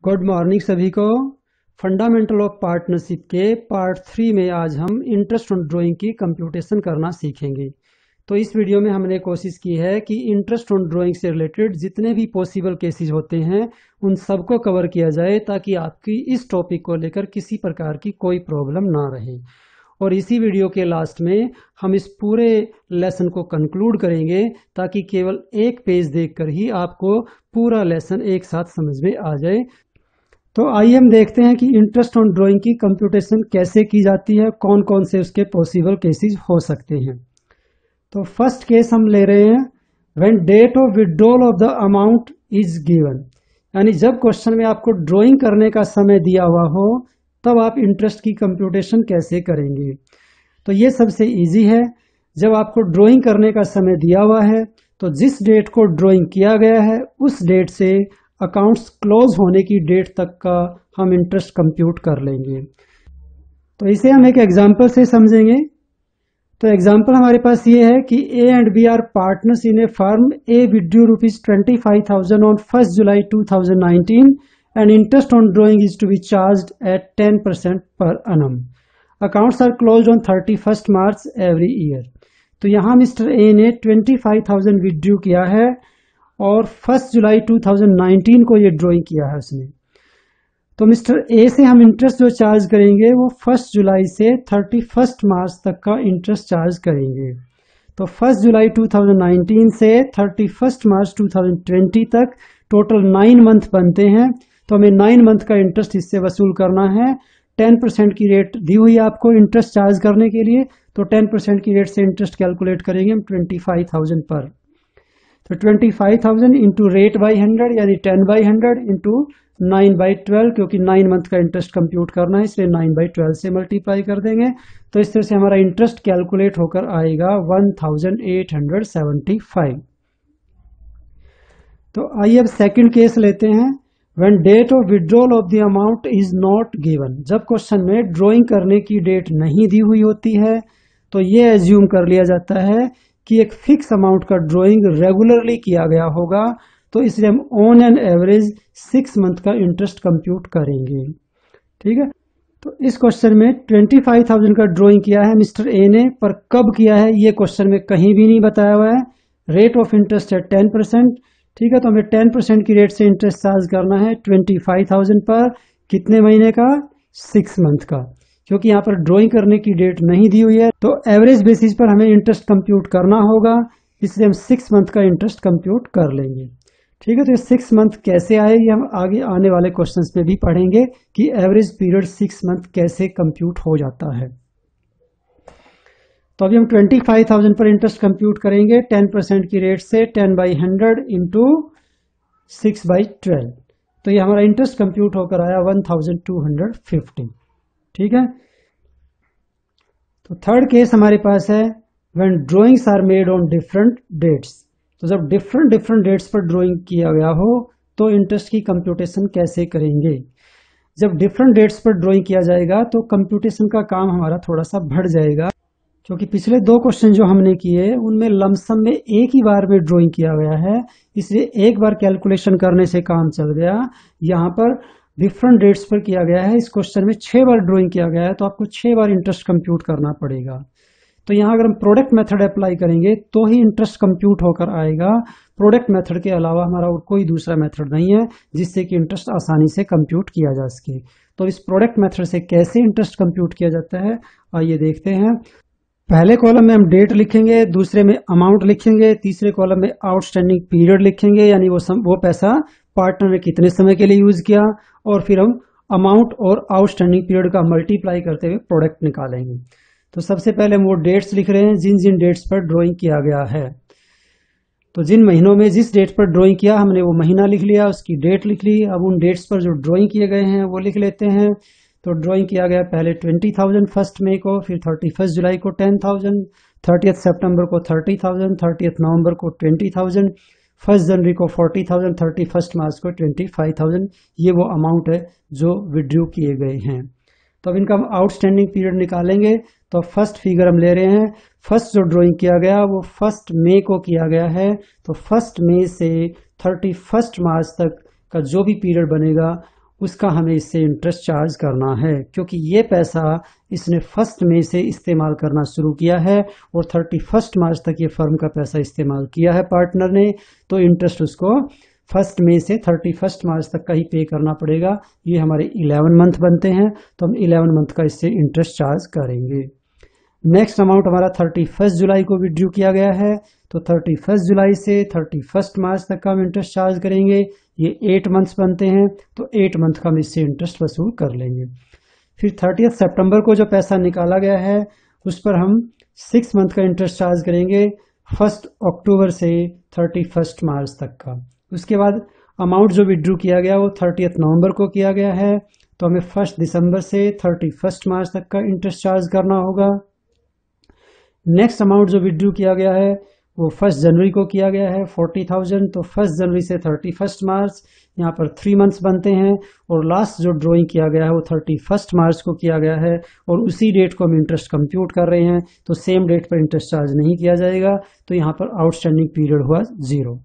Good morning सभी को। Fundamental of partnership के पार्ट 3 में आज हम इंटरेस्ट ऑन ड्राइंग की कंप्यूटेशन करना सीखेंगे। तो इस वीडियो में हमने कोशिश की है कि इंटरेस्ट ऑन ड्राइंग से रिलेटेड जितने भी पॉसिबल केसेस होते हैं उन सबको कवर किया जाए ताकि आपकी इस टॉपिक को लेकर किसी प्रकार की कोई प्रॉब्लम ना रहे। और इसी वीडियो के लास्ट में हम इस पूरे लेसन को कंक्लूड करेंगे ताकि केवल एक पेज देखकर ही आपको पूरा लेसन एक साथ समझ में आ जाए। तो आइए हम देखते हैं कि इंटरेस्ट ऑन ड्राइंग की कंप्यूटेशन कैसे की जाती है, कौन कौन से उसके पॉसिबल केसेस हो सकते हैं। तो फर्स्ट केस हम ले रहे हैं when date of withdrawal of the amount is given, यानी जब क्वेश्चन में आपको ड्राइंग करने का समय दिया हुआ हो तब आप इंटरेस्ट की कंप्यूटेशन कैसे करेंगे। तो ये सबसे इजी है। जब आपको ड्राइंग करने का समय दिया हुआ है तो जिस डेट को ड्राइंग किया गया है उस डेट से अकाउंट्स क्लोज होने की डेट तक का हम इंटरेस्ट कंप्यूट कर लेंगे। तो इसे हम एक एग्जांपल से समझेंगे। तो एग्जांपल हमारे पास ये है कि A and B are partners in a firm. A withdrew ₹25,000 on 1 July 2019 and interest on drawing is to be charged at 10% per annum. Accounts are closed on 31st March every year. तो यहाँ mister A ने 25,000 withdrew किया है और 1 July 2019 को ये drawing किया है उसने। तो मिस्टर ए से हम इंटरेस्ट जो चार्ज करेंगे वो 1 जुलाई से 31 मार्च तक का इंटरेस्ट चार्ज करेंगे। तो 1 जुलाई 2019 से 31 मार्च 2020 तक टोटल 9 मंथ बनते हैं। तो हमें 9 मंथ का इंटरेस्ट इससे वसूल करना है। 10% की रेट दी हुई है आपको इंटरेस्ट चार्ज करने के लिए, तो 10% की रेट से इंटरेस्ट कैलकुलेट करेंगे हम 25,000 पर। तो 25,000 इंटू रेट बाई 100 यानी 10/100 इंटू 9/12, क्योंकि 9 मंथ का इंटरेस्ट कंप्यूट करना है इसलिए 9/12 से मल्टीप्लाई कर देंगे। तो इस तरह से हमारा इंटरेस्ट कैलकुलेट होकर आएगा 1,875। तो आइए अब सेकंड केस लेते हैं। When date of withdrawal of the amount is not given, जब क्वेश्चन में ड्राइंग करने की डेट नहीं दी हुई होती है तो ये एज्यूम कर लिया जाता है कि एक फिक्स अमाउंट का ड्राइंग रेगुलरली किया गया होगा, तो इसलिए हम ऑन एन एवरेज 6 मंथ का इंटरेस्ट कंप्यूट करेंगे। ठीक है। तो इस क्वेश्चन में 25,000 का ड्राइंग किया है मिस्टर ए ने, पर कब किया है ये क्वेश्चन में कहीं भी नहीं बताया हुआ है। रेट ऑफ इंटरेस्ट है 10%। ठीक है। तो हमें 10% की रेट से इंटरेस्ट चार्ज करना है 25,000 पर। कितने महीने का? 6 मंथ का। क्योंकि यहाँ पर ड्राइंग करने की डेट नहीं दी हुई है तो एवरेज बेसिस पर हमें इंटरेस्ट कंप्यूट करना होगा, इसलिए हम 6 मंथ का इंटरेस्ट कंप्यूट कर लेंगे। ठीक है। तो ये 6 मंथ कैसे आए ये हम आगे आने वाले क्वेश्चंस में भी पढ़ेंगे कि एवरेज पीरियड 6 मंथ कैसे कंप्यूट हो जाता है। तो अभी हम 25,000 पर इंटरेस्ट कंप्यूट करेंगे 10% की रेट से 10/100 इंटू 6/12। तो ये हमारा इंटरेस्ट कंप्यूट होकर आया 1,250। ठीक है। तो थर्ड केस हमारे पास है when drawings are made on different dates. तो जब डिफरेंट डेट्स पर ड्राइंग किया गया हो तो इंटरेस्ट की कंप्यूटेशन कैसे करेंगे। जब डिफरेंट डेट्स पर ड्राइंग किया जाएगा तो कंप्यूटेशन का काम हमारा थोड़ा सा बढ़ जाएगा, क्योंकि पिछले 2 क्वेश्चन जो हमने किए उनमें लमसम में एक ही बार में ड्राइंग किया गया है, इसलिए एक बार कैलकुलेशन करने से काम चल गया। यहाँ पर डिफरेंट डेट्स पर किया गया है। इस क्वेश्चन में 6 बार ड्राइंग किया गया है तो आपको 6 बार इंटरेस्ट कंप्यूट करना पड़ेगा। तो यहाँ अगर हम प्रोडक्ट मेथड अप्लाई करेंगे तो ही इंटरेस्ट कंप्यूट होकर आएगा। प्रोडक्ट मेथड के अलावा हमारा और कोई दूसरा मेथड नहीं है जिससे कि इंटरेस्ट आसानी से कंप्यूट किया जा सके। तो इस प्रोडक्ट मेथड से कैसे इंटरेस्ट कंप्यूट किया जाता है आइए देखते हैं। पहले कॉलम में हम डेट लिखेंगे, दूसरे में अमाउंट लिखेंगे, तीसरे कॉलम में आउटस्टैंडिंग पीरियड लिखेंगे, यानी वो पैसा पार्टनर ने कितने समय के लिए यूज किया, और फिर हम अमाउंट और आउटस्टैंडिंग पीरियड का मल्टीप्लाई करते हुए प्रोडक्ट निकालेंगे। तो सबसे पहले हम वो डेट्स लिख रहे हैं जिन जिन डेट्स पर ड्राइंग किया गया है। तो जिन महीनों में जिस डेट पर ड्राइंग किया हमने वो महीना लिख लिया, उसकी डेट लिख ली। अब उन डेट्स पर जो ड्राइंग किए गए हैं वो लिख लेते हैं। तो ड्राइंग किया गया पहले 20,000 1 मई को, फिर 31 जुलाई को 10,000, 30 सितंबर को 30,000, 30 नवंबर को 20,000, 1 जनवरी को 40,000, 31 मार्च को 25,000। ये वो अमाउंट है जो विड्रू किए गए हैं। तो अब इनका हम आउटस्टैंडिंग पीरियड निकालेंगे। तो फर्स्ट फिगर हम ले रहे हैं। फर्स्ट जो ड्राइंग किया गया वो 1 मई को किया गया है, तो 1 मई से 31 मार्च तक का जो भी पीरियड बनेगा उसका हमें इससे इंटरेस्ट चार्ज करना है, क्योंकि ये पैसा इसने 1 मई से इस्तेमाल करना शुरू किया है और 31 मार्च तक ये फर्म का पैसा इस्तेमाल किया है पार्टनर ने, तो इंटरेस्ट उसको 1 मई से 31 मार्च तक का ही पे करना पड़ेगा। ये हमारे 11 मंथ बनते हैं, तो हम 11 मंथ का इससे इंटरेस्ट चार्ज करेंगे। नेक्स्ट अमाउंट हमारा 31 जुलाई को विड्रू किया गया है, तो 31 जुलाई से 31 मार्च तक का हम इंटरेस्ट चार्ज करेंगे। ये 8 मंथ्स बनते हैं, तो 8 मंथ का हम इससे इंटरेस्ट वसूल कर लेंगे। फिर 30 सितंबर को जो पैसा निकाला गया है उस पर हम 6 मंथ का इंटरेस्ट चार्ज करेंगे, 1 अक्टूबर से 31 मार्च तक का। उसके बाद अमाउंट जो विड्रू किया गया वो 30 नवंबर को किया गया है, तो हमें 1 दिसंबर से 31 मार्च तक का इंटरेस्ट चार्ज करना होगा। नेक्स्ट अमाउंट जो विड्रू किया गया है वो 1 जनवरी को किया गया है 40,000, तो 1 जनवरी से 31 मार्च, यहाँ पर 3 मंथ्स बनते हैं। और लास्ट जो ड्रॉइंग किया गया है वो 31 मार्च को किया गया है, और उसी डेट को हम इंटरेस्ट कंप्यूट कर रहे हैं, तो सेम डेट पर इंटरेस्ट चार्ज नहीं किया जाएगा, तो यहाँ पर आउटस्टैंडिंग पीरियड हुआ 0।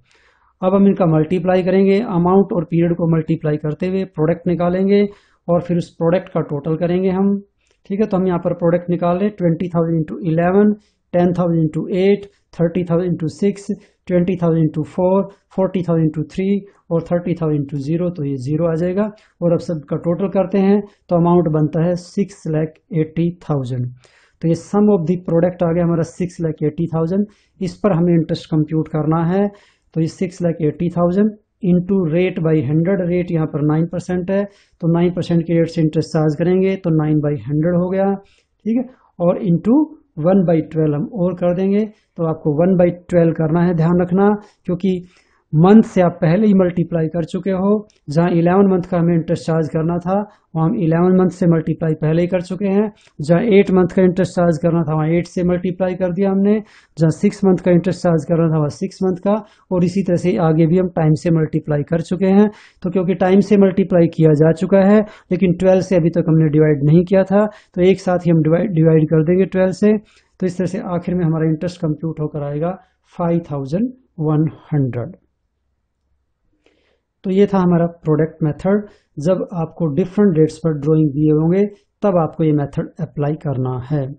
अब हम इनका मल्टीप्लाई करेंगे, अमाउंट और पीरियड को मल्टीप्लाई करते हुए प्रोडक्ट निकालेंगे और फिर उस प्रोडक्ट का टोटल करेंगे हम। ठीक है, तो हम यहाँ पर प्रोडक्ट निकाल रहे 20,000 into 11, 10,000 into 8, 30,000 into 6, 20,000 into 4, 40,000 into 3 और 30,000 इंटू 0, तो ये 0 आ जाएगा। और अब सबका टोटल करते हैं तो अमाउंट बनता है 6,80,000। तो ये सम ऑफ द प्रोडक्ट आ गया हमारा 6,80,000। इस पर हमें इंटरेस्ट कंप्यूट करना है, तो ये 6,80,000 इंटू रेट बाई 100, रेट यहाँ पर 9% है, तो 9% के रेट से इंटरेस्ट चार्ज करेंगे, तो 9/100 हो गया। ठीक है, और इंटू 1/12 हम और कर देंगे, तो आपको 1/12 करना है, ध्यान रखना, क्योंकि मंथ से आप पहले ही मल्टीप्लाई कर चुके हो। जहां 11 मंथ का हमें इंटरेस्ट चार्ज करना था वहां हम 11 मंथ से मल्टीप्लाई पहले ही कर चुके हैं। जहां 8 मंथ का इंटरेस्ट चार्ज करना था वहां 8 से मल्टीप्लाई कर दिया हमने। जहां 6 मंथ का इंटरेस्ट चार्ज करना था वहां 6 मंथ का, और इसी तरह से आगे भी हम टाइम से मल्टीप्लाई कर चुके हैं। तो क्योंकि टाइम से मल्टीप्लाई किया जा चुका है लेकिन 12 से अभी तक हमने डिवाइड नहीं किया था, तो एक साथ ही हम डिवाइड कर देंगे 12 से। तो इस तरह से आखिर में हमारा इंटरेस्ट कंप्यूट होकर आएगा 5,100। तो ये था हमारा प्रोडक्ट मेथड। जब आपको डिफरेंट डेट्स पर ड्राइंग दिए होंगे तब आपको ये मेथड अप्लाई करना है।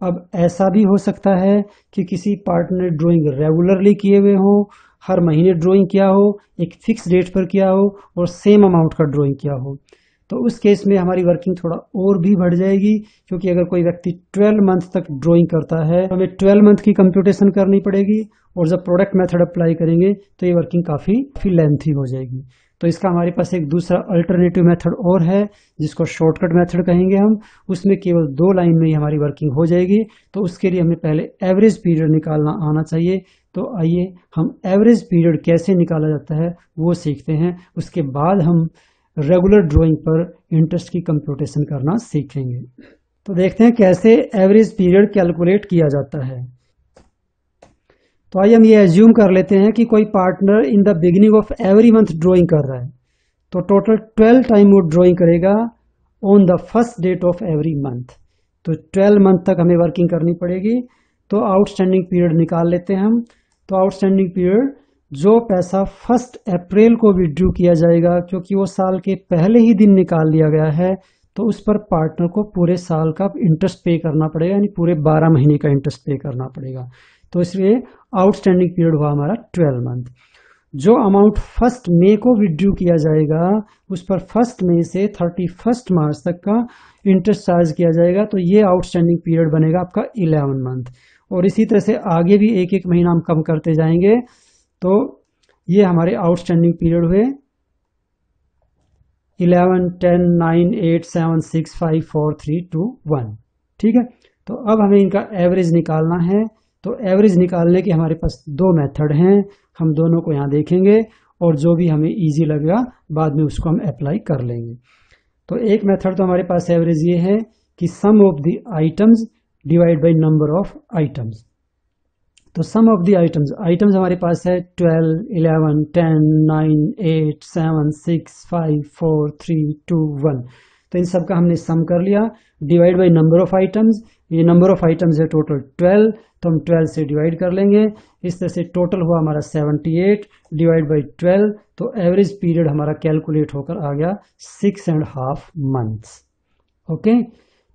अब ऐसा भी हो सकता है कि किसी पार्टनर ने ड्राइंग रेगुलरली किए हुए हो, हर महीने ड्राइंग किया हो, एक फिक्स डेट पर किया हो और सेम अमाउंट का ड्राइंग किया हो, तो उस केस में हमारी वर्किंग थोड़ा और भी बढ़ जाएगी, क्योंकि अगर कोई व्यक्ति 12 मंथ तक ड्राइंग करता है तो हमें 12 मंथ की कंप्यूटेशन करनी पड़ेगी, और जब प्रोडक्ट मेथड अप्लाई करेंगे तो ये वर्किंग काफ़ी लेंथी हो जाएगी। तो इसका हमारे पास एक दूसरा अल्टरनेटिव मेथड और है जिसको शॉर्टकट मेथड कहेंगे हम। उसमें केवल 2 लाइन में ही हमारी वर्किंग हो जाएगी। तो उसके लिए हमें पहले एवरेज पीरियड निकालना आना चाहिए। तो आइए हम एवरेज पीरियड कैसे निकाला जाता है वो सीखते हैं, उसके बाद हम रेगुलर ड्राइंग पर इंटरेस्ट की कंप्यूटेशन करना सीखेंगे। तो देखते हैं कैसे एवरेज पीरियड कैलकुलेट किया जाता है। तो आइए हम ये एज्यूम कर लेते हैं कि कोई partner in the beginning of every month drawing कर रहा है, तो टोटल 12 टाइम वो ड्राइंग करेगा on the first date of every month. तो 12 मंथ तक हमें वर्किंग करनी पड़ेगी। तो आउटस्टैंडिंग पीरियड निकाल लेते हैं हम। तो आउटस्टैंडिंग पीरियड, जो पैसा 1 अप्रैल को विड्रू किया जाएगा, क्योंकि वो साल के पहले ही दिन निकाल लिया गया है, तो उस पर पार्टनर को पूरे साल का इंटरेस्ट पे करना पड़ेगा, यानी पूरे 12 महीने का इंटरेस्ट पे करना पड़ेगा। तो इसलिए आउटस्टैंडिंग पीरियड हुआ हमारा 12 मंथ। जो अमाउंट 1 मई को विड्रू किया जाएगा उस पर 1 मई से 31 मार्च तक का इंटरेस्ट चार्ज किया जाएगा, तो ये आउटस्टैंडिंग पीरियड बनेगा आपका 11 मंथ। और इसी तरह से आगे भी एक एक महीना हम कम करते जाएंगे, तो ये हमारे आउटस्टैंडिंग पीरियड हुए 11, 10, 9, 8, 7, 6, 5, 4, 3, 2, 1। ठीक है, तो अब हमें इनका एवरेज निकालना है। तो एवरेज निकालने के हमारे पास 2 मेथड हैं, हम दोनों को यहाँ देखेंगे और जो भी हमें इजी लगेगा बाद में उसको हम अप्लाई कर लेंगे। तो एक मेथड तो हमारे पास एवरेज ये है कि sum of the items divide by number of items. तो सम ऑफ द आइटम्स हमारे पास है 12, 11, 10, 9, 8, 7, 6, 5, 4, 3, 2, 1। तो इन सब का हमने सम कर लिया, divide by number of items, ये नंबर ऑफ आइटम्स है टोटल 12, तो हम 12 से डिवाइड कर लेंगे। इस तरह से टोटल हुआ हमारा 78 डिवाइड बाई 12, तो एवरेज पीरियड हमारा कैलकुलेट होकर आ गया 6.5 मंथ्स। ओके,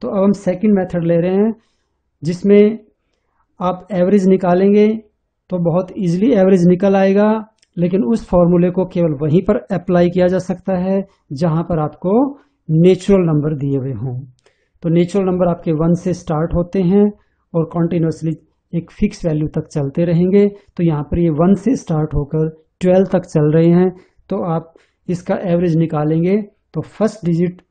तो अब हम सेकंड मेथड ले रहे हैं जिसमें आप एवरेज निकालेंगे तो बहुत इजीली एवरेज निकल आएगा, लेकिन उस फॉर्मूले को केवल वहीं पर अप्लाई किया जा सकता है जहां पर आपको नेचुरल नंबर दिए हुए हों। तो नेचुरल नंबर आपके 1 से स्टार्ट होते हैं और कॉन्टिन्यूसली एक फिक्स वैल्यू तक चलते रहेंगे। तो यहाँ पर ये 1 से स्टार्ट होकर 12 तक चल रहे हैं, तो आप इसका एवरेज निकालेंगे तो first digit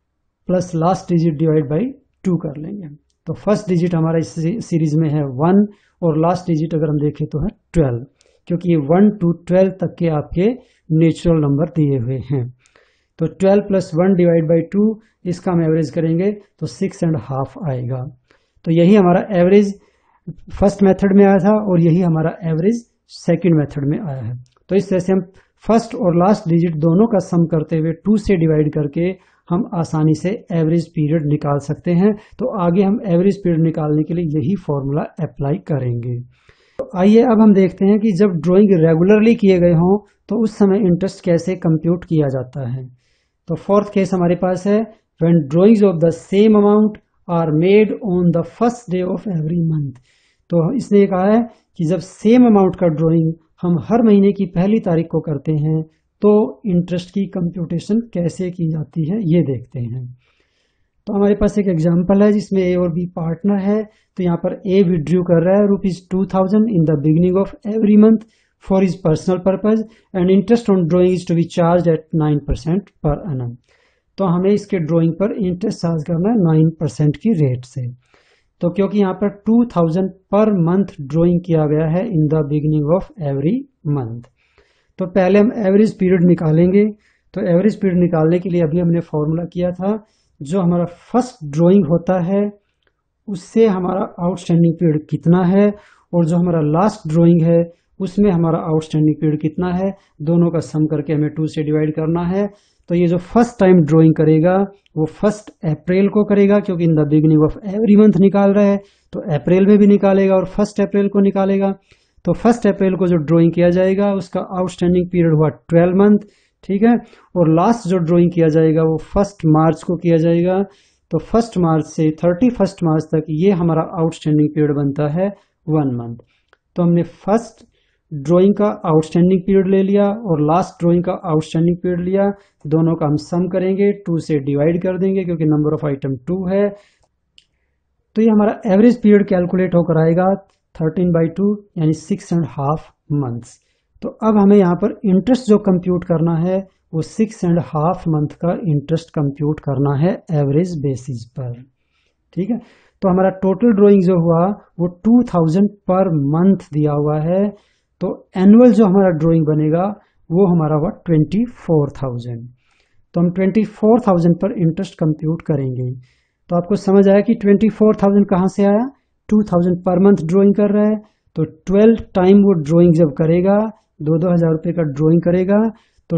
plus last digit divide by 2 कर लेंगे। तो फर्स्ट डिजिट हमारा इस सीरीज में है 1 और लास्ट डिजिट अगर हम देखें तो है 12, क्योंकि ये 1 to 12 तक के आपके नेचुरल नंबर दिए हुए हैं। तो 12 प्लस 1 डिवाइड बाई 2, इसका हम एवरेज करेंगे तो 6.5 आएगा। तो यही हमारा एवरेज फर्स्ट मेथड में आया था और यही हमारा एवरेज सेकंड मेथड में आया है। तो इस तरह से हम फर्स्ट और लास्ट डिजिट दोनों का सम करते हुए 2 से डिवाइड करके हम आसानी से एवरेज पीरियड निकाल सकते हैं। तो आगे हम एवरेज पीरियड निकालने के लिए यही फॉर्मूला अप्लाई करेंगे। तो आइए अब हम देखते हैं कि जब ड्राइंग रेगुलरली किए गए हों तो उस समय इंटरेस्ट कैसे कंप्यूट किया जाता है। तो फोर्थ केस हमारे पास है, when drawings of the same amount are made on the first day of every month. तो इसने कहा है कि जब सेम अमाउंट का ड्राइंग हम हर महीने की पहली तारीख को करते हैं तो इंटरेस्ट की कंप्यूटेशन कैसे की जाती है ये देखते हैं। तो हमारे पास एक एग्जांपल है जिसमें ए और बी पार्टनर है। तो यहाँ पर ए विड्रू कर रहा है ₹2000 in the beginning of every month for his personal purpose and interest on drawing is to be charge at 9% per annum. तो हमें इसके ड्राइंग पर इंटरेस्ट चार्ज करना है 9% की रेट से। तो क्योंकि यहाँ पर 2000 पर मंथ ड्राइंग किया गया है इन the beginning of every month, तो पहले हम एवरेज पीरियड निकालेंगे। तो एवरेज पीरियड निकालने के लिए अभी हमने फॉर्मूला किया था, जो हमारा फर्स्ट ड्राइंग होता है उससे हमारा आउटस्टैंडिंग पीरियड कितना है और जो हमारा लास्ट ड्राइंग है उसमें हमारा आउटस्टैंडिंग पीरियड कितना है, दोनों का सम करके हमें 2 से डिवाइड करना है। तो ये जो फर्स्ट टाइम ड्राइंग करेगा वो 1 अप्रैल को करेगा, क्योंकि in the beginning of every month निकाल रहा है तो अप्रैल में भी निकालेगा और 1 अप्रैल को निकालेगा। तो 1 अप्रैल को जो ड्राइंग किया जाएगा उसका आउटस्टैंडिंग पीरियड हुआ 12 मंथ, ठीक है। और लास्ट जो ड्राइंग किया जाएगा वो 1 मार्च को किया जाएगा। तो 1 मार्च से 31 मार्च तक ये हमारा आउटस्टैंडिंग पीरियड बनता है 1 मंथ। तो हमने फर्स्ट ड्राइंग का आउटस्टैंडिंग पीरियड ले लिया और लास्ट ड्राइंग का आउटस्टैंडिंग पीरियड लिया, दोनों का हम सम करेंगे, 2 से डिवाइड कर देंगे क्योंकि नंबर ऑफ आइटम 2 है। तो ये हमारा एवरेज पीरियड कैलकुलेट होकर आएगा 13/2 यानी 6.5 मंथ्स। तो अब हमें यहाँ पर इंटरेस्ट जो कंप्यूट करना है वो 6.5 मंथ का इंटरेस्ट कंप्यूट करना है एवरेज बेसिस पर, ठीक है। तो हमारा टोटल ड्राइंग जो हुआ वो 2000 पर मंथ दिया हुआ है। तो एनुअल जो हमारा ड्राइंग बनेगा वो हमारा हुआ 24,000। तो हम 24,000 पर इंटरेस्ट कंप्यूट करेंगे। तो आपको समझ आया कि 24,000 कहाँ से आया, 2000 पर मंथ ड्राइंग कर रहा है। तो 12 टाइम वो ड्राइंग जब करेगा 2,000 रुपये का ड्राइंग करेगा तो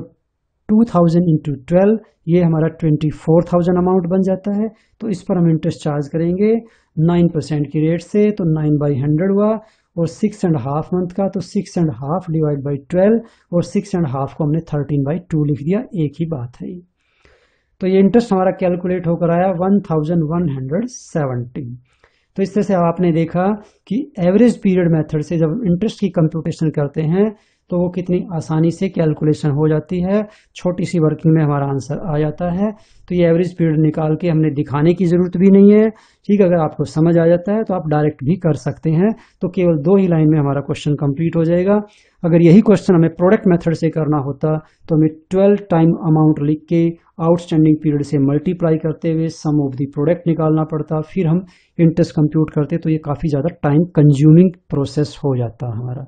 2000 इंटू 12 ये हमारा 24,000 अमाउंट बन जाता है। तो इस पर हम इंटरेस्ट चार्ज करेंगे 9% की रेट से, तो 9/100 हुआ और 6.5 मंथ का, तो 6.5 डिवाइड बाई 12 और 6.5 को हमने 13/2 लिख दिया, एक ही बात है। तो ये इंटरेस्ट हमारा कैलकुलेट होकर आया 1170। तो इस तरह से आपने देखा कि एवरेज पीरियड मेथड से जब इंटरेस्ट की कंप्यूटेशन करते हैं तो वो कितनी आसानी से कैलकुलेशन हो जाती है, छोटी सी वर्किंग में हमारा आंसर आ जाता है। तो ये एवरेज पीरियड निकाल के हमने दिखाने की ज़रूरत भी नहीं है, ठीक है। अगर आपको समझ आ जाता है तो आप डायरेक्ट भी कर सकते हैं। तो केवल 2 ही लाइन में हमारा क्वेश्चन कंप्लीट हो जाएगा। अगर यही क्वेश्चन हमें प्रोडक्ट मेथड से करना होता तो हमें 12 टाइम अमाउंट लिख के आउटस्टैंडिंग पीरियड से मल्टीप्लाई करते हुए सम ऑफ द प्रोडक्ट निकालना पड़ता, फिर हम इंटरेस्ट कंप्यूट करते, तो ये काफ़ी ज़्यादा टाइम कंज्यूमिंग प्रोसेस हो जाता हमारा।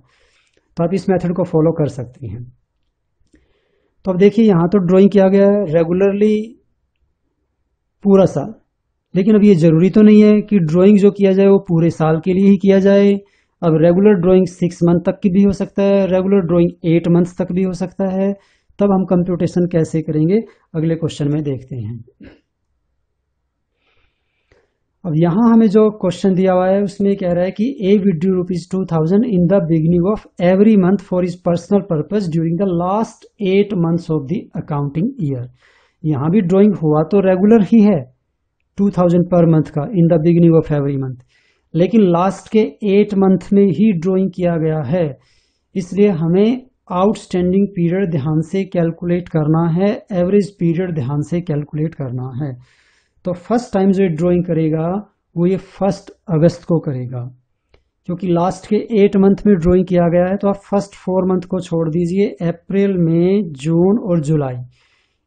तो आप इस मेथड को फॉलो कर सकते हैं। तो अब देखिए यहाँ तो ड्राइंग किया गया है रेगुलरली पूरा साल, लेकिन अब ये जरूरी तो नहीं है कि ड्राइंग जो किया जाए वो पूरे साल के लिए ही किया जाए। अब रेगुलर ड्राइंग 6 मंथ तक की भी हो सकता है, रेगुलर ड्राइंग 8 मंथ तक भी हो सकता है। तब हम कंप्यूटेशन कैसे करेंगे अगले क्वेश्चन में देखते हैं। अब यहाँ हमें जो क्वेश्चन दिया हुआ है उसमें कह रहा है कि a withdrew ₹2000 in the beginning of every month for his personal purpose during the last 8 months of the accounting year. यहाँ भी ड्रॉइंग हुआ तो रेगुलर ही है 2000 पर मंथ का इन the beginning of every month, लेकिन लास्ट के 8 month में ही drawing किया गया है, इसलिए हमें आउटस्टैंडिंग पीरियड ध्यान से कैलकुलेट करना है, एवरेज पीरियड ध्यान से कैलकुलेट करना है। तो फर्स्ट टाइम जो ड्रॉइंग करेगा वो ये 1 अगस्त को करेगा, क्योंकि लास्ट के 8 month में ड्रॉइंग किया गया है। तो आप फर्स्ट 4 month को छोड़ दीजिए, अप्रैल, मई, जून और जुलाई,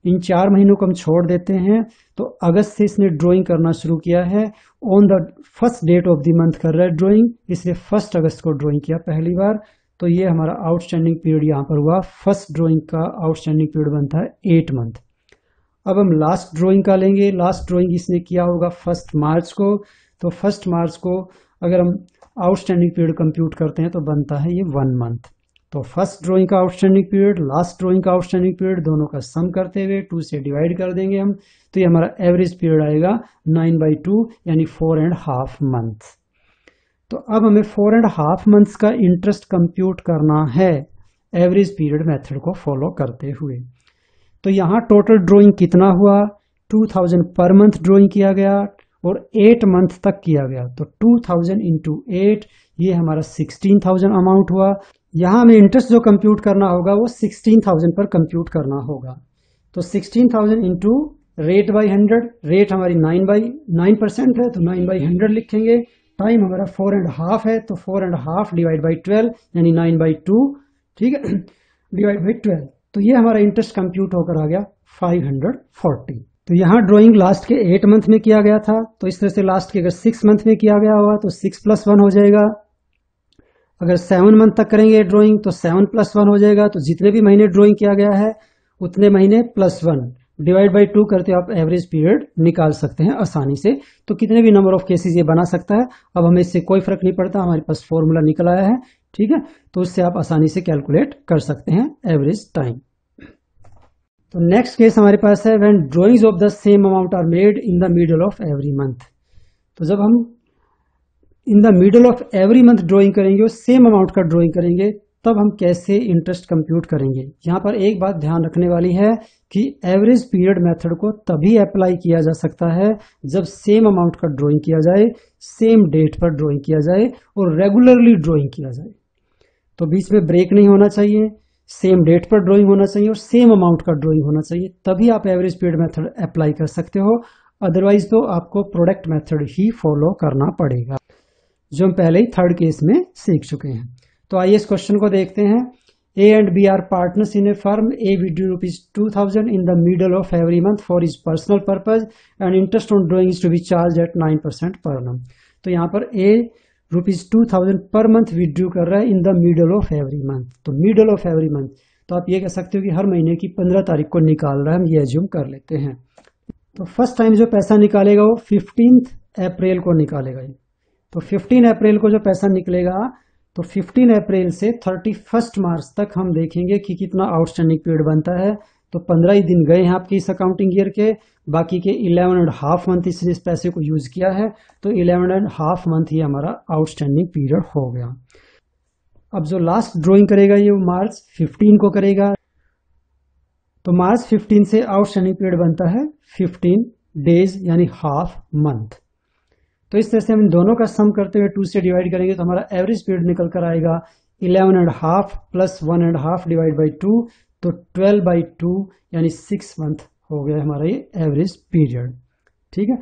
इन 4 महीनों को हम छोड़ देते हैं। तो अगस्त से इसने ड्राइंग करना शुरू किया है, on the first date of the month कर रहा है ड्राइंग, इसलिए 1 अगस्त को ड्राइंग किया पहली बार। तो ये हमारा आउटस्टैंडिंग पीरियड यहाँ पर हुआ, फर्स्ट ड्राइंग का आउटस्टैंडिंग पीरियड बनता है 8 month। अब हम लास्ट ड्राइंग का लेंगे। लास्ट ड्राइंग इसने किया होगा 1 मार्च को, तो 1 मार्च को अगर हम आउटस्टैंडिंग पीरियड कंप्यूट करते हैं तो बनता है ये 1 month। तो फर्स्ट ड्राइंग का आउटस्टैंडिंग पीरियड, लास्ट ड्राइंग का आउटस्टैंडिंग पीरियड, दोनों का सम करते हुए 2 से डिवाइड कर देंगे हम, तो ये हमारा एवरेज पीरियड आएगा 9/2 यानी 4.5 months। तो अब हमें 4.5 months का इंटरेस्ट कंप्यूट करना है एवरेज पीरियड मेथड को फॉलो करते हुए। तो यहाँ टोटल ड्राइंग कितना हुआ, 2000 पर मंथ ड्राइंग किया गया और 8 month तक किया गया। तो 2000 into 8 ये हमारा 16,000 अमाउंट हुआ। यहाँ हमें इंटरेस्ट जो कंप्यूट करना होगा वो 16,000 पर कंप्यूट करना होगा। तो 16,000 इंटू रेट बाई 100, रेट हमारी 9% है तो 9/100 लिखेंगे। टाइम हमारा 4.5 है तो 4.5 डिवाइड बाई 12 यानी 9/2, ठीक है, डिवाइड बाई 12। तो ये हमारा इंटरेस्ट कंप्यूट होकर आ गया 540। तो यहाँ ड्राइंग लास्ट के 8 month में किया गया था, तो इस तरह से लास्ट के अगर 6 month में किया गया हुआ तो 6 + 1 हो जाएगा। अगर 7 month तक करेंगे ड्राइंग तो 7 + 1 हो जाएगा। तो जितने भी महीने ड्राइंग किया गया है उतने महीने +1 डिवाइड बाई 2 करते आप एवरेज पीरियड निकाल सकते हैं आसानी से। तो कितने भी नंबर ऑफ केसेस ये बना सकता है। अब हमें इससे कोई फर्क नहीं पड़ता, हमारे पास फॉर्मूला निकल आया है, ठीक है, तो उससे आप आसानी से कैलकुलेट कर सकते हैं एवरेज टाइम। तो नेक्स्ट केस हमारे पास है when drawings of the same amount are made in the middle of every month. तो जब हम in the middle of every month drawing करेंगे और सेम अमाउंट का ड्राइंग करेंगे तब हम कैसे इंटरेस्ट कंप्यूट करेंगे। यहाँ पर एक बात ध्यान रखने वाली है कि एवरेज पीरियड मेथड को तभी अप्लाई किया जा सकता है जब सेम अमाउंट का ड्राइंग किया जाए, सेम डेट पर ड्राइंग किया जाए और रेगुलरली ड्राइंग किया जाए। तो बीच में ब्रेक नहीं होना चाहिए, सेम डेट पर ड्राइंग होना चाहिए और सेम अमाउंट का ड्राइंग होना चाहिए, तभी आप एवरेज पीरियड मेथड अप्लाई कर सकते हो। अदरवाइज तो आपको प्रोडक्ट मेथड ही फॉलो करना पड़ेगा, जो हम पहले ही थर्ड केस में सीख चुके हैं। तो आइए इस क्वेश्चन को देखते हैं। A and B are partners in a firm. A withdrew ₹2,000 in the middle of every month for his personal purpose and interest on drawing is to be charge at 9% per annum। तो यहाँ पर ए ₹2,000 per month withdrew कर रहा है इन the middle of every month. तो middle of every month तो आप ये कह सकते हो कि हर महीने की 15 तारीख को निकाल रहा है, हम ये एज्यूम कर लेते हैं। तो फर्स्ट टाइम जो पैसा निकालेगा वो 15 अप्रैल को निकालेगा। तो 15 अप्रैल को जो पैसा निकलेगा तो 15 अप्रैल से 31 मार्च तक हम देखेंगे कि कितना आउटस्टैंडिंग पीरियड बनता है। तो 15 ही दिन गए हैं आपके इस अकाउंटिंग ईयर के, बाकी के 11.5 मंथ इसने इस पैसे को यूज किया है, तो 11.5 मंथ ही हमारा आउटस्टैंडिंग पीरियड हो गया। अब जो लास्ट ड्राइंग करेगा ये मार्च 15 को करेगा। तो मार्च 15 से आउटस्टैंडिंग पीरियड बनता है 15 डेज यानी हाफ मंथ। तो इस तरह से हम दोनों का सम करते हुए 2 से डिवाइड करेंगे तो हमारा एवरेज पीरियड निकल कर आएगा 11.5 + 1.5 डिवाइड बाई 2, तो 12/2 यानी 6 मंथ हो गया हमारा ये एवरेज पीरियड, ठीक है।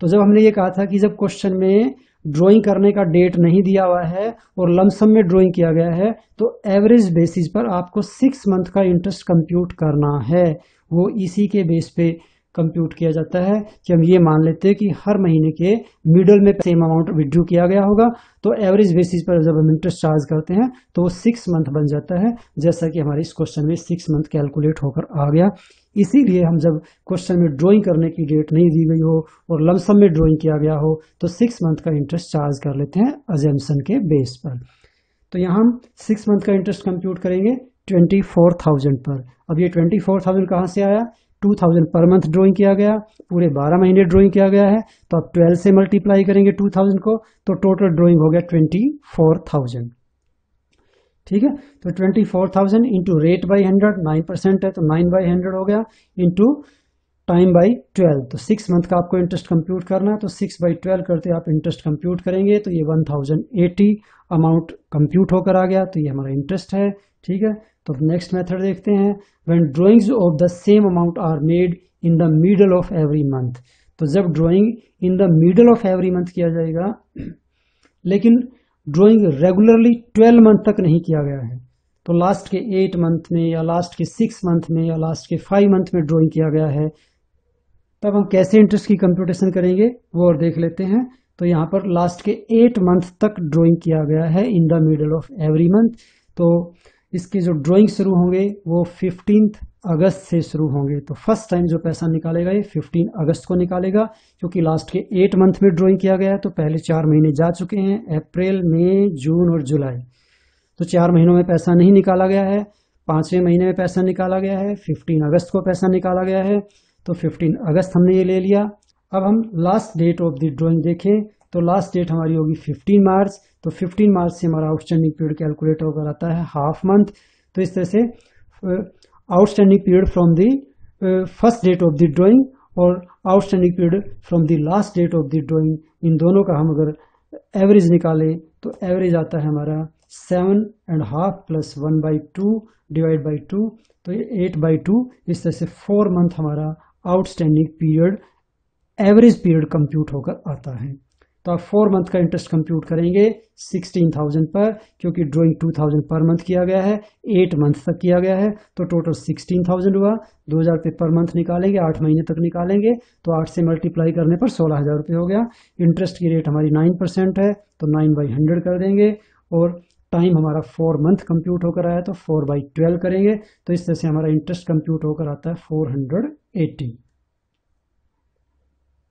तो जब हमने ये कहा था कि जब क्वेश्चन में ड्राइंग करने का डेट नहीं दिया हुआ है और लमसम में ड्राइंग किया गया है तो एवरेज बेसिस पर आपको 6 मंथ का इंटरेस्ट कंप्यूट करना है। वो इसी के बेस पे कंप्यूट किया जाता है कि हम ये मान लेते हैं कि हर महीने के मिडल में सेम अमाउंट विड्रू किया गया होगा, तो एवरेज बेसिस पर जब हम इंटरेस्ट चार्ज करते हैं तो वो 6 मंथ बन जाता है, जैसा कि हमारे इस क्वेश्चन में 6 मंथ कैलकुलेट होकर आ गया। इसीलिए हम जब क्वेश्चन में ड्राइंग करने की डेट नहीं दी गई हो और लमसम में ड्राइंग किया गया हो तो 6 मंथ का इंटरेस्ट चार्ज कर लेते हैं अजम्पशन के बेस पर। तो यहाँ हम 6 मंथ का इंटरेस्ट कंप्यूट करेंगे 24,000 पर। अब ये 24,000 कहाँ से आया, 2000 पर मंथ ड्रॉइंग किया गया, पूरे 12 महीने ड्रॉइंग किया गया है, तो आप 12 से मल्टीप्लाई करेंगे 2000 को, तो टोटल ड्रॉइंग हो गया 24,000। ठीक है, तो 24,000 इंटू रेट बाई 100, 9% है तो 9/100 हो गया, इंटू टाइम बाई 12, तो 6 मंथ का आपको इंटरेस्ट कंप्यूट करना है, तो 6/12 करते आप इंटरेस्ट कंप्यूट करेंगे तो ये 1080 अमाउंट कंप्यूट होकर आ गया, तो ये हमारा इंटरेस्ट है। ठीक है, तो नेक्स्ट मेथड देखते हैं। When drawings of the same amount are made in the middle of every month, तो जब drawing in the middle of every month किया जाएगा, लेकिन ड्राइंग रेगुलरली 12 मंथ तक नहीं किया गया है, तो लास्ट के 8 मंथ में या लास्ट के 6 मंथ में या लास्ट के 5 मंथ में ड्राइंग किया गया है, तब हम कैसे इंटरेस्ट की कंप्यूटेशन करेंगे वो और देख लेते हैं। तो यहाँ पर लास्ट के 8 मंथ तक ड्राइंग किया गया है इन the middle of every month, तो इसके जो ड्राइंग शुरू होंगे वो 15 अगस्त से शुरू होंगे। तो फर्स्ट टाइम जो पैसा निकालेगा ये 15 अगस्त को निकालेगा, क्योंकि लास्ट के 8 मंथ में ड्राइंग किया गया है, तो पहले 4 महीने जा चुके हैं, अप्रैल, मई, जून और जुलाई, तो 4 महीनों में पैसा नहीं निकाला गया है। 5वें महीने में पैसा निकाला गया है, 15 अगस्त को पैसा निकाला गया है, तो 15 अगस्त हमने ये ले लिया। अब हम last date of the drawing देखें, तो लास्ट डेट हमारी होगी 15 मार्च, तो 15 मार्च से हमारा आउटस्टैंडिंग पीरियड कैलकुलेट होकर आता है हाफ मंथ। तो इस तरह से outstanding period from the first date of the drawing और outstanding period from the last date of the drawing, इन दोनों का हम अगर एवरेज निकालें तो एवरेज आता है हमारा 7.5 प्लस 1/2 डिवाइड बाई 2, तो ये 8/2। इस तरह से 4 मंथ हमारा outstanding period average period compute होकर आता है। तो आप 4 मंथ का इंटरेस्ट कंप्यूट करेंगे 16,000 पर, क्योंकि ड्राइंग 2000 पर मंथ किया गया है, 8 मंथ तक किया गया है, तो टोटल 16,000 हुआ। 2,000 रुपये पर मंथ निकालेंगे, 8 महीने तक निकालेंगे, तो 8 से मल्टीप्लाई करने पर 16,000 रुपये हो गया। इंटरेस्ट की रेट हमारी 9% है, तो 9/100 कर देंगे, और टाइम हमारा 4 मंथ कंप्यूट होकर आया, तो 4/12 करेंगे, तो इस तरह से हमारा इंटरेस्ट कंप्यूट होकर आता है 480।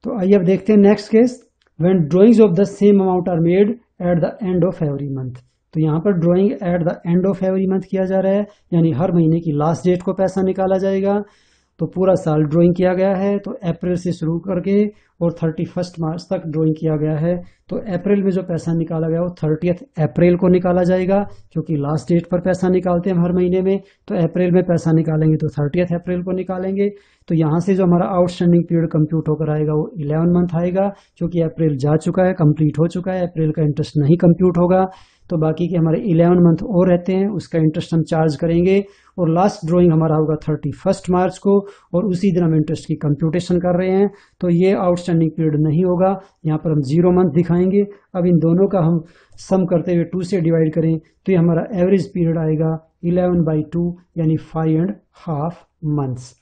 तो आइए अब देखते हैं next case. When drawings of the same amount are made at the end of every month, तो यहाँ पर drawing at the end of every month किया जा रहा है, यानी हर महीने की लास्ट डेट को पैसा निकाला जाएगा। तो पूरा साल ड्राइंग किया गया है, तो अप्रैल से शुरू करके और 31 मार्च तक ड्राइंग किया गया है, तो अप्रैल में जो पैसा निकाला गया वो 30 अप्रैल को निकाला जाएगा, क्योंकि लास्ट डेट पर पैसा निकालते हैं हर महीने में, तो अप्रैल में पैसा निकालेंगे तो 30 अप्रैल को निकालेंगे। तो यहाँ से जो हमारा आउटस्टैंडिंग पीरियड कंप्यूट होकर आएगा वो 11 मंथ आएगा, क्योंकि अप्रैल जा चुका है, कंप्लीट हो चुका है, अप्रैल का इंटरेस्ट नहीं कंप्यूट होगा, तो बाकी के हमारे 11 मंथ और रहते हैं, उसका इंटरेस्ट हम चार्ज करेंगे। और लास्ट ड्राइंग हमारा होगा 31 मार्च को, और उसी दिन हम इंटरेस्ट की कंप्यूटेशन कर रहे हैं, तो ये आउटस्टैंडिंग पीरियड नहीं होगा, यहाँ पर हम 0 मंथ दिखाएंगे। अब इन दोनों का हम सम करते हुए 2 से डिवाइड करें, तो ये हमारा एवरेज पीरियड आएगा 11/2, यानी 5.5 मंथ्स।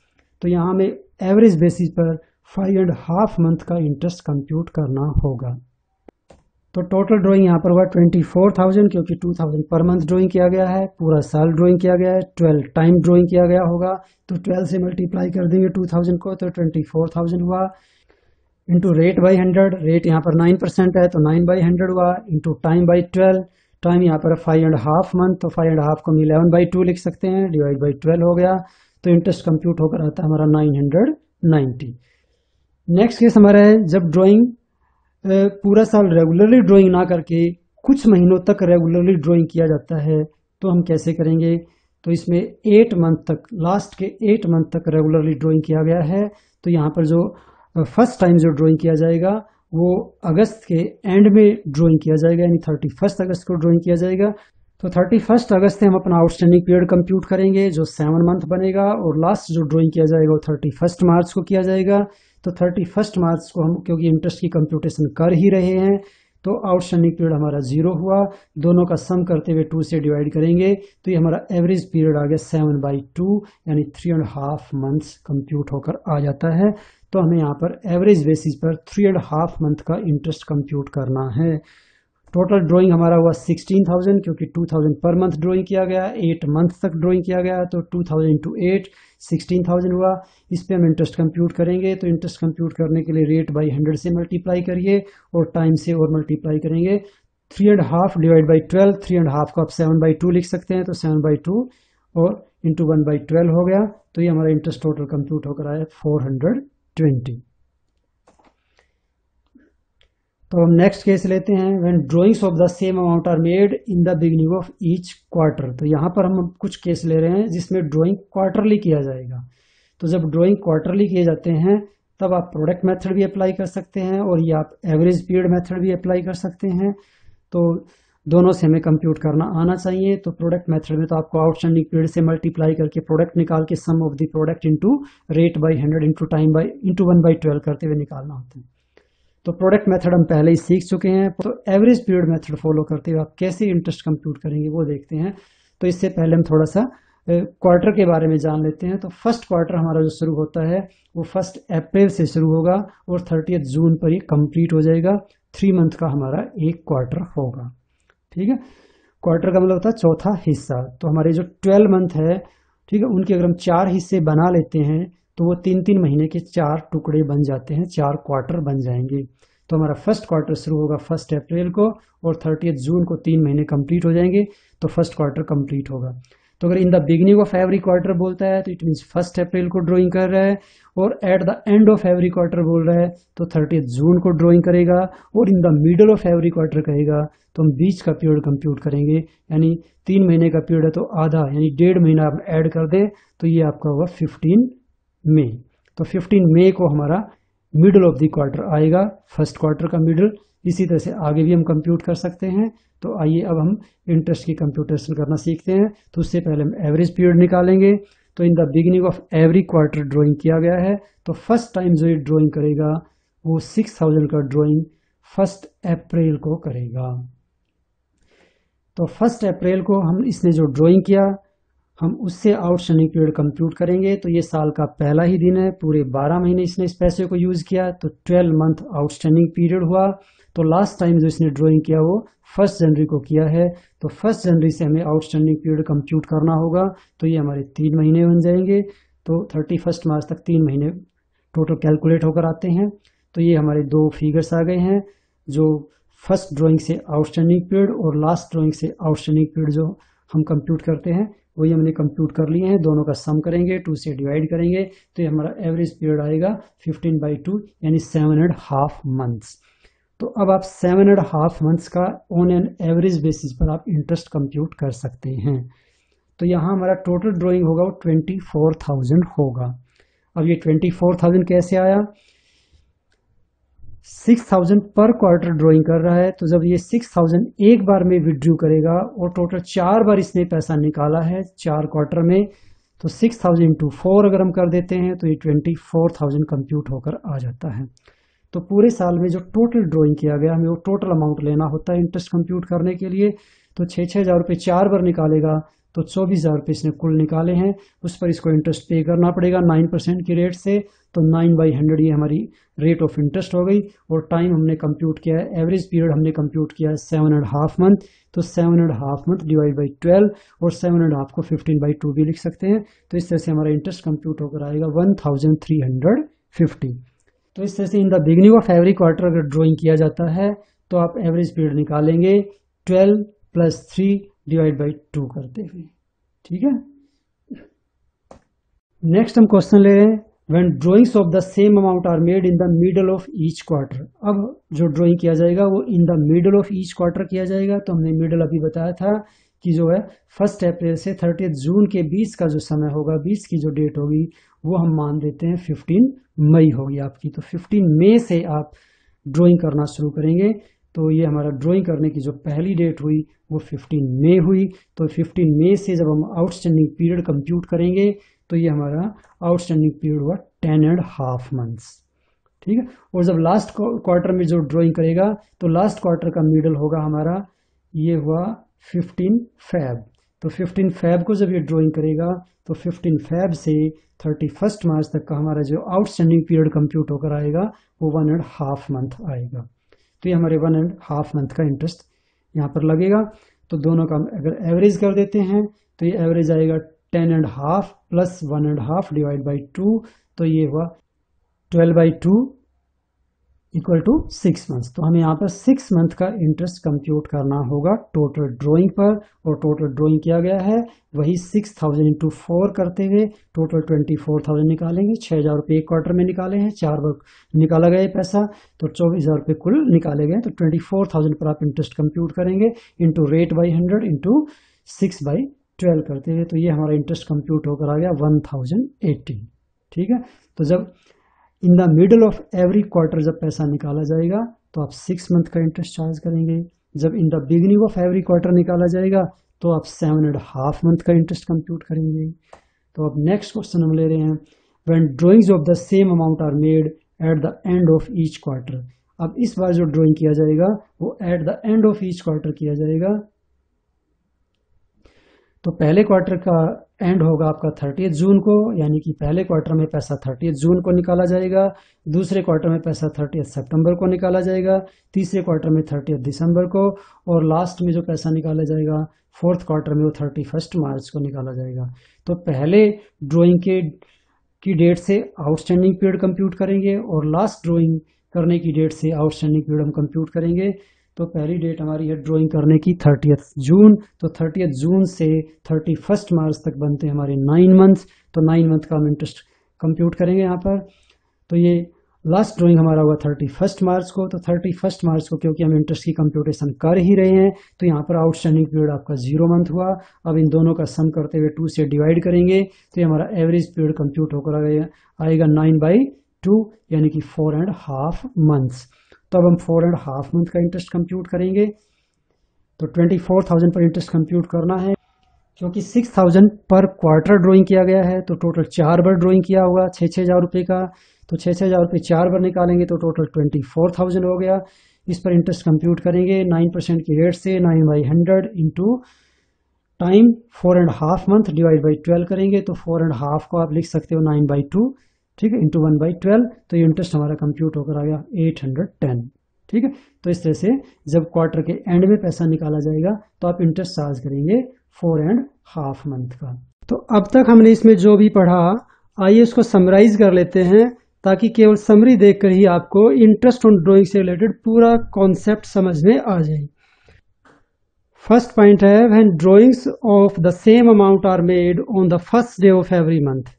तो यहाँ हमें एवरेज बेसिस पर 5.5 मंथ का इंटरेस्ट कंप्यूट करना होगा। तो टोटल ड्राइंग यहाँ पर हुआ 24,000, क्योंकि 2,000 पर मंथ ड्राइंग किया गया है, पूरा साल ड्राइंग किया गया है, 12 टाइम ड्राइंग किया गया होगा, तो 12 से मल्टीप्लाई कर देंगे 2,000 को, तो 24,000 हुआ, इंटू रेट बाई 100, रेट यहाँ पर 9% है, तो 9/100 हुआ, इंटू टाइम बाई 12, टाइम यहाँ पर 5.5 मंथ, तो 5.5 को हम 11/2 लिख सकते हैं, डिवाइड बाई 12 हो गया, तो इंटरेस्ट कंप्यूट होकर आता है हमारा 990। नेक्स्ट केस हमारा है, जब ड्राइंग पूरा साल रेगुलरली ड्राइंग ना करके कुछ महीनों तक रेगुलरली ड्राइंग किया जाता है, तो हम कैसे करेंगे। तो इसमें 8 मंथ तक, लास्ट के 8 मंथ तक रेगुलरली ड्राइंग किया गया है, तो यहाँ पर जो फर्स्ट टाइम जो ड्राइंग किया जाएगा वो अगस्त के एंड में ड्राइंग किया जाएगा, यानी 31 अगस्त को ड्राइंग किया जाएगा। तो 31 अगस्त से हम अपना आउटस्टैंडिंग पीरियड कंप्यूट करेंगे, जो 7 मंथ बनेगा, और लास्ट जो ड्राइंग किया जाएगा वो 31 मार्च को किया जाएगा। तो 31 मार्च को हम, क्योंकि इंटरेस्ट की कंप्यूटेशन कर ही रहे हैं, तो आउटस्टैंडिंग पीरियड हमारा 0 हुआ, दोनों का सम करते हुए 2 से डिवाइड करेंगे, तो ये हमारा एवरेज पीरियड आ गया 7/2, यानी 3.5 मंथ्स कंप्यूट होकर आ जाता है। तो हमें यहाँ पर एवरेज बेसिस पर 3.5 मंथ का इंटरेस्ट कंप्यूट करना है। टोटल ड्राइंग हमारा हुआ 16,000, क्योंकि 2,000 पर मंथ ड्राइंग किया गया, 8 मंथ तक ड्राइंग किया गया, तो 2,000 into 8 16,000 हुआ। इस पे हम इंटरेस्ट कंप्यूट करेंगे, तो इंटरेस्ट कंप्यूट करने के लिए रेट बाई 100 से मल्टीप्लाई करिए और टाइम से और मल्टीप्लाई करेंगे। 3.5 डिवाइड बाई 12, 3.5 को आप 7/2 लिख सकते हैं, तो 7/2 और इंटू 1/12 हो गया, तो ये हमारा इंटरेस्ट टोटल कंप्यूट होकर आया 420। तो हम नेक्स्ट केस लेते हैं, when drawings of the same amount are made in the beginning of each quarter. तो यहाँ पर हम कुछ केस ले रहे हैं जिसमें ड्राइंग क्वार्टरली किया जाएगा। तो जब ड्राइंग क्वार्टरली किए जाते हैं तब आप प्रोडक्ट मेथड भी अप्लाई कर सकते हैं और ये आप एवरेज पीरियड मेथड भी अप्लाई कर सकते हैं। तो दोनों से हमें कंप्यूट करना आना चाहिए। तो प्रोडक्ट मेथड में तो आपको आउटस्टैंडिंग पीरियड से मल्टीप्लाई करके प्रोडक्ट निकाल के sum of the product into rate by 100 into time by into 1/12 करते हुए निकालना होता है। तो प्रोडक्ट मेथड हम पहले ही सीख चुके हैं। तो एवरेज पीरियड मेथड फॉलो करते हुए आप कैसे इंटरेस्ट कंप्यूट करेंगे वो देखते हैं। तो इससे पहले हम थोड़ा सा क्वार्टर के बारे में जान लेते हैं। तो फर्स्ट क्वार्टर हमारा जो शुरू होता है वो 1 अप्रैल से शुरू होगा और 30 जून पर ही कंप्लीट हो जाएगा। 3 मंथ का हमारा एक क्वार्टर होगा। ठीक है, क्वार्टर का मतलब होता है चौथा हिस्सा। तो हमारे जो 12 मंथ है, ठीक है, उनके अगर हम 4 हिस्से बना लेते हैं तो वो 3-3 महीने के 4 टुकड़े बन जाते हैं, 4 क्वार्टर बन जाएंगे। तो हमारा फर्स्ट क्वार्टर शुरू होगा 1 अप्रैल को और 30 जून को 3 महीने कंप्लीट हो जाएंगे, तो फर्स्ट क्वार्टर कंप्लीट होगा। तो अगर इन the beginning of every quarter बोलता है तो इट मीन्स 1 अप्रैल को ड्राइंग कर रहा है, और eight the end of every quarter बोल रहा है तो 30 जून को ड्राइंग करेगा, और इन the middle of every quarter कहेगा तो हम बीच का पीरियड कंप्यूट करेंगे। यानी 3 महीने का पीरियड है तो आधा यानी 1.5 महीना आप ऐड कर दें तो ये आपका होगा 15 मई। तो 15 मई को हमारा मिडल ऑफ द क्वार्टर आएगा, फर्स्ट क्वार्टर का मिडल। इसी तरह से आगे भी हम कंप्यूट कर सकते हैं। तो आइए अब हम इंटरेस्ट की कंप्यूटेशन करना सीखते हैं। तो उससे पहले हम एवरेज पीरियड निकालेंगे। तो इन the beginning of every quarter drawing किया गया है, तो फर्स्ट टाइम जो ये ड्राइंग करेगा वो 6000 का ड्राइंग 1 अप्रैल को करेगा। तो 1 अप्रैल को हम इसने जो ड्राइंग किया हम उससे आउटस्टैंडिंग पीरियड कंप्यूट करेंगे। तो ये साल का पहला ही दिन है, पूरे 12 महीने इसने इस पैसे को यूज किया, तो 12 मंथ आउटस्टैंडिंग पीरियड हुआ। तो लास्ट टाइम जो इसने ड्राइंग किया वो 1 जनवरी को किया है, तो 1 जनवरी से हमें आउटस्टैंडिंग पीरियड कंप्यूट करना होगा। तो ये हमारे 3 महीने बन जाएंगे। तो 31 मार्च तक 3 महीने टोटल कैलकुलेट होकर आते हैं। तो ये हमारे 2 फिगर्स आ गए हैं, जो फर्स्ट ड्राइंग से आउटस्टैंडिंग पीरियड और लास्ट ड्राइंग से आउटस्टैंडिंग पीरियड जो हम कंप्यूट करते हैं वही हमने कंप्यूट कर लिए हैं। दोनों का सम करेंगे, 2 से डिवाइड करेंगे, तो ये हमारा एवरेज पीरियड आएगा 15/2 यानी 7.5 मंथ्स। तो अब आप 7.5 मंथ्स का ऑन एन एवरेज बेसिस पर आप इंटरेस्ट कंप्यूट कर सकते हैं। तो यहाँ हमारा टोटल ड्राइंग होगा वो 24,000 होगा। अब ये 24,000 कैसे आया? 6,000 पर क्वार्टर ड्राइंग कर रहा है, तो जब ये 6,000 एक बार में विड्रू करेगा और टोटल 4 बार इसने पैसा निकाला है 4 क्वार्टर में, तो 6,000 इंटू 4 अगर हम कर देते हैं तो ये 24,000 कंप्यूट होकर आ जाता है। तो पूरे साल में जो टोटल ड्राइंग किया गया हमें वो टोटल अमाउंट लेना होता है इंटरेस्ट कंप्यूट करने के लिए। तो 6,000 रुपये 4 बार निकालेगा तो 24,000 रुपये इसने कुल निकाले हैं, उस पर इसको इंटरेस्ट पे करना पड़ेगा 9% की रेट से। तो 9/100 ये हमारी रेट ऑफ इंटरेस्ट हो गई। और टाइम हमने कंप्यूट किया है, एवरेज पीरियड हमने कंप्यूट किया है 7.5 मंथ। तो 7.5 मंथ डिवाइड बाई 12 और 7.5 को 15/2 भी लिख सकते हैं। तो इस तरह से हमारा इंटरेस्ट कंप्यूट होकर आएगा 1350। तो इस तरह से इन the beginning of every quarter अगर ड्राइंग किया जाता है तो आप एवरेज पीरियड निकालेंगे 12 + 3 डिवाइड बाई 2 करते हुए। ठीक है, नेक्स्ट हम क्वेश्चन ले रहे हैं, when drawings of the same amount are made in the middle of each quarter. अब जो ड्राइंग किया जाएगा वो in the middle of each quarter किया जाएगा। तो हमने मिडल अभी बताया था कि जो है 1 अप्रैल से 30 जून के बीच का जो समय होगा, बीच की जो डेट होगी वो हम मान देते हैं 15 मई होगी आपकी। तो 15 मई से आप ड्राइंग करना शुरू करेंगे। तो ये हमारा ड्राइंग करने की जो पहली डेट हुई वो 15 मई हुई। तो 15 मई से जब हम आउटस्टैंडिंग पीरियड कंप्यूट करेंगे तो ये हमारा आउटस्टैंडिंग पीरियड हुआ 10.5 मंथ्स। ठीक है, और जब लास्ट क्वार्टर में जो ड्राइंग करेगा तो लास्ट क्वार्टर का मिडल होगा हमारा, ये हुआ 15 फेब। तो 15 फेब को जब ये ड्राइंग करेगा तो 15 फेब से 31 मार्च तक का हमारा जो आउटस्टैंडिंग पीरियड कंप्यूट होकर आएगा वो 1.5 मंथ आएगा। तो ये हमारे 1.5 मंथ का इंटरेस्ट यहाँ पर लगेगा। तो दोनों का अगर एवरेज कर देते हैं तो ये एवरेज आएगा 10.5 + 1.5 डिवाइड बाई 2। तो ये हुआ 12/2 इक्वल टू 6 मंथ। तो हमें यहाँ पर 6 मंथ का इंटरेस्ट कंप्यूट करना होगा टोटल ड्राइंग पर, और टोटल ड्राइंग किया गया है वही 6000 इंटू 4 करते हुए टोटल 24,000 निकालेंगे। 6,000 रुपये एक क्वार्टर में निकाले हैं, 4 बार निकाला गया पैसा, तो 24,000 रुपये कुल निकाले गए। तो 24,000 पर आप इंटरेस्ट कंप्यूट करेंगे इंटू रेट बाई 100 इंटू 6/12 करते हुए, तो ये हमारा इंटरेस्ट कंप्यूट होकर आ गया 1080। ठीक है, तो जब इन the middle of every quarter जब पैसा निकाला जाएगा तो आप 6 मंथ का इंटरेस्ट चार्ज करेंगे। जब इन the beginning of every quarter निकाला जाएगा तो आप 7.5 मंथ का इंटरेस्ट कंप्यूट करेंगे। तो अब नेक्स्ट क्वेश्चन हम ले रहे हैं, when drawings of the same amount are made at the end of each quarter. अब इस बार जो ड्राइंग किया जाएगा वो at the end of each quarter किया जाएगा। तो पहले क्वार्टर का एंड होगा आपका 30 जून को, यानी कि पहले क्वार्टर में पैसा 30 जून को निकाला जाएगा, दूसरे क्वार्टर में पैसा 30 सितंबर को निकाला जाएगा, तीसरे क्वार्टर में 30 दिसंबर को, और लास्ट में जो पैसा निकाला जाएगा फोर्थ क्वार्टर में वो 31 मार्च को निकाला जाएगा। तो पहले ड्राइंग की डेट से आउटस्टैंडिंग पीरियड कंप्यूट करेंगे और लास्ट ड्राइंग करने की डेट से आउटस्टैंडिंग पीरियड हम कंप्यूट करेंगे। तो पहली डेट हमारी है ड्राइंग करने की 30 जून, तो 30 जून से 31 मार्च तक बनते हैं हमारे 9 मंथ। तो 9 मंथ का हम इंटरेस्ट कंप्यूट करेंगे यहाँ पर। तो ये लास्ट ड्राइंग हमारा हुआ 31 मार्च को, तो 31 मार्च को क्योंकि हम इंटरेस्ट की कंप्यूटेशन कर ही रहे हैं तो यहाँ पर आउटस्टैंडिंग पीरियड आपका 0 मंथ हुआ। अब इन दोनों का सम करते हुए 2 से डिवाइड करेंगे तो ये हमारा एवरेज पीरियड कंप्यूट होकर आएगा 9/2, यानी कि 4.5 मंथ्स। तो अब हम 4.5 मंथ का इंटरेस्ट कंप्यूट करेंगे। तो 24,000 पर इंटरेस्ट कंप्यूट करना है, क्योंकि 6,000 पर क्वार्टर ड्राइंग किया गया है तो टोटल 4 बार ड्राइंग किया होगा 6,000 रुपये का। तो 6,000 रुपये 4 बार निकालेंगे तो टोटल 24,000 हो गया। इस पर इंटरेस्ट कंप्यूट करेंगे 9% की रेट से 9/100 into time 4.5 month divide by 12 करेंगे। तो 4.5 को आप लिख सकते हो 9/2, ठीक है, इंटू 1/12। तो ये इंटरेस्ट हमारा कंप्यूट होकर आ गया 810। ठीक है, तो इस तरह से जब क्वार्टर के एंड में पैसा निकाला जाएगा तो आप इंटरेस्ट चार्ज करेंगे 4.5 मंथ का। तो अब तक हमने इसमें जो भी पढ़ा, आइए उसको समराइज कर लेते हैं ताकि केवल समरी देखकर ही आपको इंटरेस्ट ऑन ड्राइंग से रिलेटेड पूरा कॉन्सेप्ट समझ में आ जाए। फर्स्ट पॉइंट है, when drawings of the same amount are made on the first day of every month.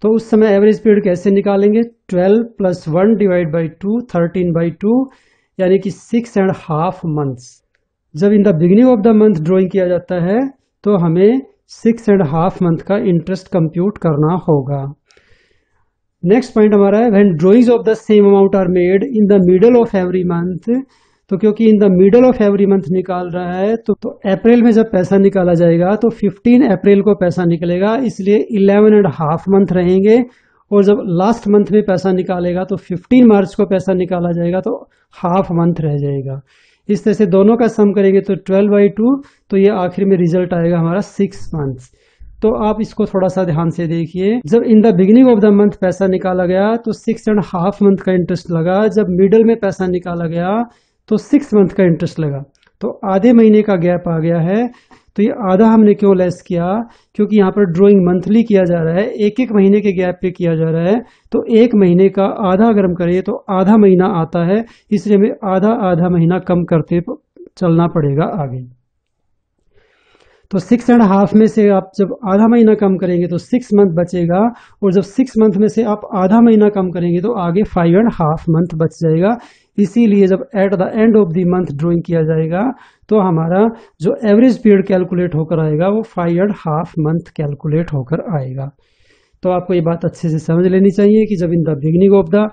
तो उस समय एवरेज पीरियड कैसे निकालेंगे? 12 + 1 डिवाइड बाई 2 13/2, यानी कि 6.5 मंथ्स। जब इन the beginning of the month drawing किया जाता है तो हमें 6.5 मंथ का इंटरेस्ट कंप्यूट करना होगा। नेक्स्ट पॉइंट हमारा है, when drawings of the same amount are made in the middle of every month. तो क्योंकि in the middle of every month निकाल रहा है तो अप्रैल में जब पैसा निकाला जाएगा तो 15 अप्रैल को पैसा निकलेगा, इसलिए 11.5 मंथ रहेंगे। और जब लास्ट मंथ में पैसा निकालेगा तो 15 मार्च को पैसा निकाला जाएगा तो हाफ मंथ रह जाएगा। इस तरह से दोनों का सम करेंगे तो 12/2, तो ये आखिर में रिजल्ट आएगा हमारा 6 मंथ। तो आप इसको थोड़ा सा ध्यान से देखिए, जब इन the beginning of the month पैसा निकाला गया तो 6.5 मंथ का इंटरेस्ट लगा, जब मिडल में पैसा निकाला गया तो 6 मंथ का इंटरेस्ट लगा। तो आधे महीने का गैप आ गया है। तो ये आधा हमने क्यों लेस किया? क्योंकि यहाँ पर ड्राइंग मंथली किया जा रहा है, एक एक महीने के गैप पे किया जा रहा है। तो एक महीने का आधा अगर हम करें तो आधा महीना आता है, इसलिए हमें आधा आधा महीना कम करते चलना पड़ेगा आगे। तो 6.5 में से आप जब आधा महीना कम करेंगे तो 6 मंथ बचेगा, और जब 6 मंथ में से आप आधा महीना कम करेंगे तो आगे 5.5 मंथ बच जाएगा। इसीलिए जब eight the end of the month drawing किया जाएगा तो हमारा जो एवरेज पीरियड कैलकुलेट होकर आएगा वो 5.5 मंथ कैलकुलेट होकर आएगा। तो आपको ये बात अच्छे से समझ लेनी चाहिए कि जब इन the beginning of the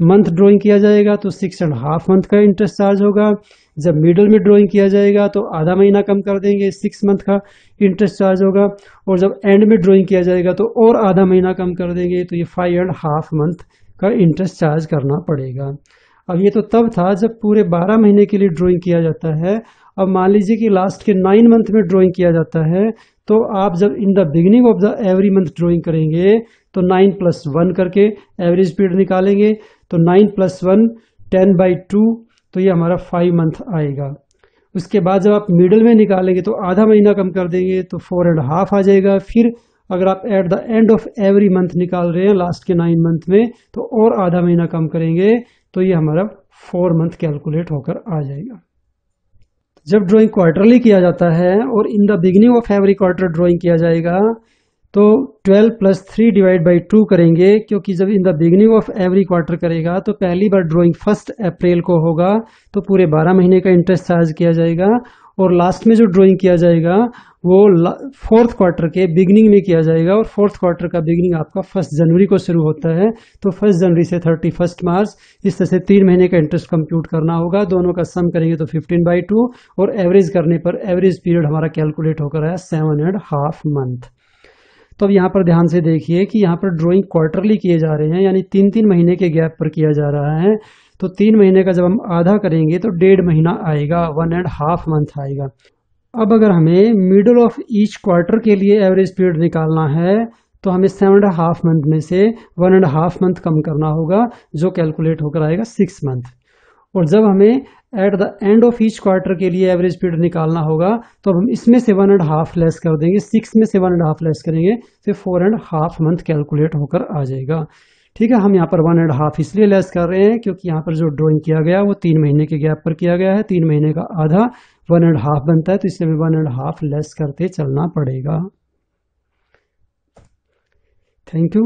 month drawing किया जाएगा तो 6.5 मंथ का इंटरेस्ट चार्ज होगा, जब मिडल में ड्राइंग किया जाएगा तो आधा महीना कम कर देंगे 6 मंथ का इंटरेस्ट चार्ज होगा, और जब एंड में ड्राइंग किया जाएगा तो और आधा महीना कम कर देंगे तो ये 5.5 मंथ का इंटरेस्ट चार्ज करना पड़ेगा। अब ये तो तब था जब पूरे 12 महीने के लिए ड्राइंग किया जाता है। अब मान लीजिए कि लास्ट के 9 मंथ में ड्राइंग किया जाता है, तो आप जब इन the beginning of the every month drawing करेंगे तो 9 + 1 करके एवरेज पीरियड निकालेंगे। तो 9 + 1 10/2, तो ये हमारा 5 मंथ आएगा। उसके बाद जब आप मिडल में निकालेंगे तो आधा महीना कम कर देंगे तो 4.5 आ जाएगा। फिर अगर आप eight the end of every month निकाल रहे हैं लास्ट के 9 मंथ में तो और आधा महीना कम करेंगे तो ये हमारा 4 मंथ कैलकुलेट होकर आ जाएगा। जब ड्राइंग क्वार्टरली किया जाता है और इन the beginning of every quarter drawing किया जाएगा तो 12 + 3 डिवाइड बाई 2 करेंगे, क्योंकि जब इन the beginning of every quarter करेगा तो पहली बार ड्राइंग 1 अप्रैल को होगा तो पूरे 12 महीने का इंटरेस्ट चार्ज किया जाएगा, और लास्ट में जो ड्राइंग किया जाएगा वो 4th क्वार्टर के बिगिनिंग में किया जाएगा, और 4th क्वार्टर का बिगिनिंग आपका 1 जनवरी को शुरू होता है, तो 1 जनवरी से 31 मार्च इस तरह से 3 महीने का इंटरेस्ट कंप्यूट करना होगा। दोनों का सम करेंगे तो 15/2, और एवरेज करने पर एवरेज पीरियड हमारा कैलकुलेट होकर आया 7.5 मंथ। तो अब यहाँ पर ध्यान से देखिए कि यहाँ पर ड्राइंग क्वार्टरली किए जा रहे हैं, यानी 3-3 महीने के गैप पर किया जा रहा है। तो 3 महीने का जब हम आधा करेंगे तो 1.5 महीना आएगा, 1.5 मंथ आएगा। अब अगर हमें मिडल ऑफ ईच क्वार्टर के लिए एवरेज पीरियड निकालना है तो हमें 7.5 मंथ में से 1.5 मंथ कम करना होगा, जो कैलकुलेट होकर आएगा 6 मंथ। और जब हमें eight the end of each quarter के लिए एवरेज पीरियड निकालना होगा तो अब हम इसमें से 1.5 लेस कर देंगे, 6 में से 1.5 लेस करेंगे तो 4.5 मंथ कैलकुलेट होकर आ जाएगा। ठीक है, हम यहाँ पर 1.5 इसलिए लेस कर रहे हैं क्योंकि यहाँ पर जो ड्राइंग किया गया वो 3 महीने के गैप पर किया गया है। 3 महीने का आधा 1.5 बनता है, तो इसलिए हमें 1.5 लेस करते चलना पड़ेगा। Thank you.